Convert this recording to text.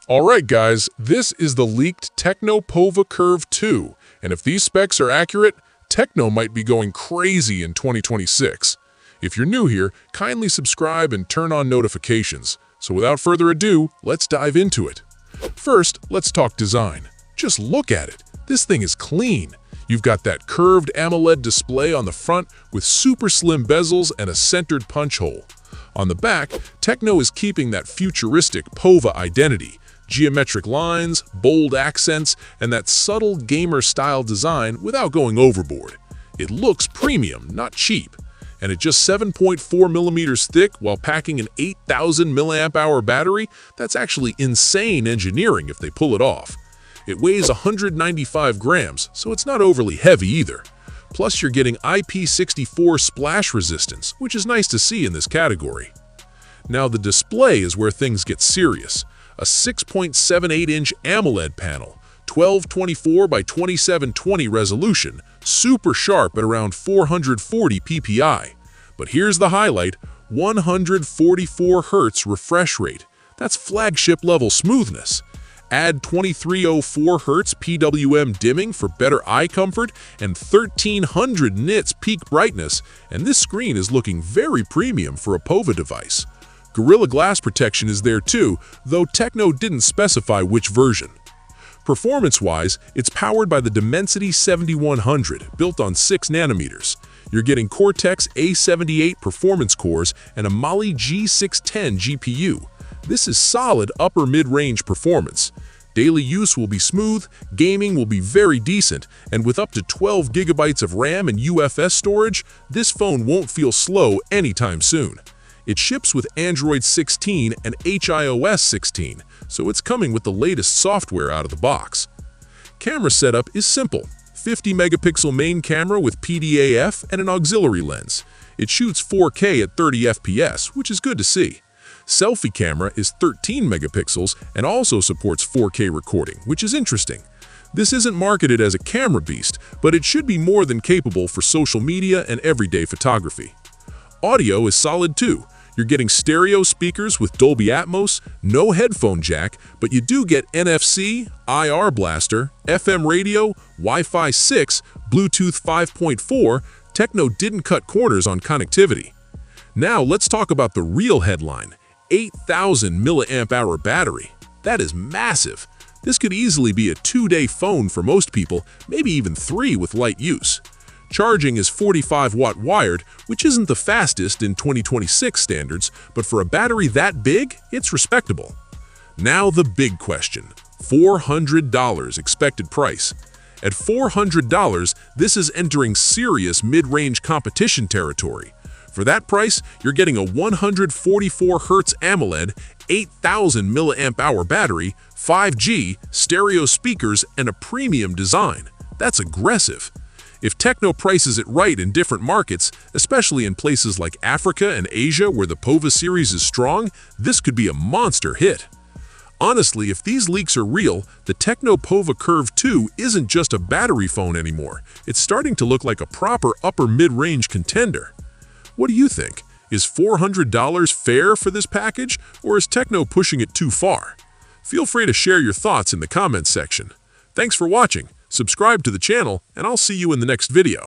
Alright guys, this is the leaked Tecno Pova Curve 2, and if these specs are accurate, Tecno might be going crazy in 2026. If you're new here, kindly subscribe and turn on notifications. So without further ado, let's dive into it. First, let's talk design. Just look at it. This thing is clean. You've got that curved AMOLED display on the front with super slim bezels and a centered punch hole. On the back, Tecno is keeping that futuristic Pova identity. Geometric lines, bold accents, and that subtle gamer-style design without going overboard. It looks premium, not cheap. And at just 7.4 millimeters thick while packing an 8,000 mAh battery, that's actually insane engineering if they pull it off. It weighs 195 grams, so it's not overly heavy either. Plus, you're getting IP64 splash resistance, which is nice to see in this category. Now, the display is where things get serious. A 6.78-inch AMOLED panel, 1224 by 2720 resolution, super sharp at around 440 ppi. But here's the highlight, 144 Hz refresh rate. That's flagship-level smoothness. Add 2304 Hz PWM dimming for better eye comfort and 1300 nits peak brightness, and this screen is looking very premium for a Pova device. Gorilla Glass protection is there too, though Tecno didn't specify which version. Performance-wise, it's powered by the Dimensity 7100, built on 6 nanometers. You're getting Cortex A78 performance cores and a Mali G610 GPU. This is solid upper mid-range performance. Daily use will be smooth, gaming will be very decent, and with up to 12 gigabytes of RAM and UFS storage, this phone won't feel slow anytime soon. It ships with Android 16 and iOS 16, so it's coming with the latest software out of the box. Camera setup is simple. 50-megapixel main camera with PDAF and an auxiliary lens. It shoots 4K at 30 FPS, which is good to see. Selfie camera is 13 megapixels and also supports 4K recording, which is interesting. This isn't marketed as a camera beast, but it should be more than capable for social media and everyday photography. Audio is solid too. You're getting stereo speakers with Dolby Atmos, no headphone jack, but you do get NFC, IR blaster, FM radio, Wi-Fi 6, Bluetooth 5.4. Tecno didn't cut corners on connectivity. Now let's talk about the real headline, 8,000 mAh battery. That is massive. This could easily be a 2-day phone for most people, maybe even 3 with light use. Charging is 45-watt wired, which isn't the fastest in 2026 standards, but for a battery that big, it's respectable. Now the big question, $400 expected price. At $400, this is entering serious mid-range competition territory. For that price, you're getting a 144 Hz AMOLED, 8,000 mAh battery, 5G, stereo speakers, and a premium design. That's aggressive. If Tecno prices it right in different markets, especially in places like Africa and Asia where the Pova series is strong, this could be a monster hit. Honestly, if these leaks are real, the Tecno Pova Curve 2 isn't just a battery phone anymore. It's starting to look like a proper upper mid-range contender. What do you think? Is $400 fair for this package, or is Tecno pushing it too far? Feel free to share your thoughts in the comments section. Thanks for watching. Subscribe to the channel, and I'll see you in the next video.